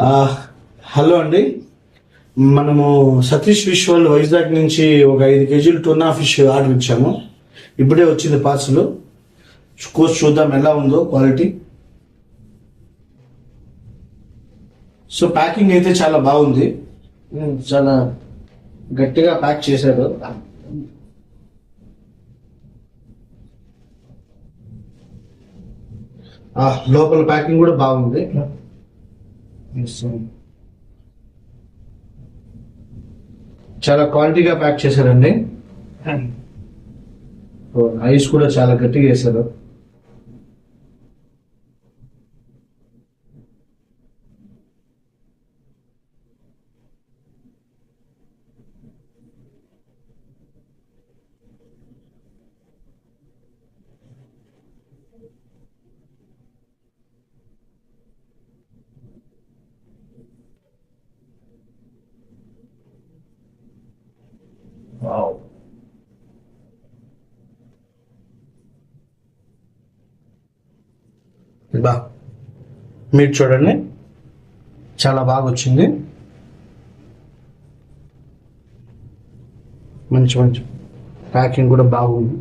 ఆ, హలో అండి. మనము సతీష్ ఫిష్ వరల్డ్ వైజాగ్ నుంచి ఒక 5 కేజీలు టూనా ఫిష్ ఆర్డర్ ఇచ్చాము. ఇప్పుడే వచ్చింది పార్సల్. కోర్స్ చూద్దాం ఎలా ఉందో క్వాలిటీ. సో ప్యాకింగ్ అయితే చాలా బాగుంది. చాలా గట్టిగా ప్యాక్ చేశారు. లోపల ప్యాకింగ్ కూడా బాగుంది. చాలా క్వాలిటీగా ప్యాక్ చేశారండి. ఐస్ కూడా చాలా గట్టిగా వేశారు. బా మీరు చూడండి, చాలా బాగా వచ్చింది. మంచి మంచి ప్యాకింగ్ కూడా బాగుంది.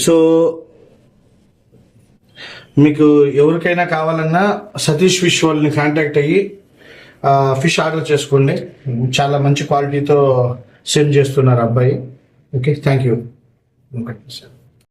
సో మీకు ఎవరికైనా కావాలన్నా సతీష్ ఫిష్ వాళ్ళని కాంటాక్ట్ అయ్యి ఫిష్ ఆర్డర్ చేసుకోండి. చాలా మంచి క్వాలిటీతో సెండ్ చేస్తున్నారు అబ్బాయి. Okay, thank you.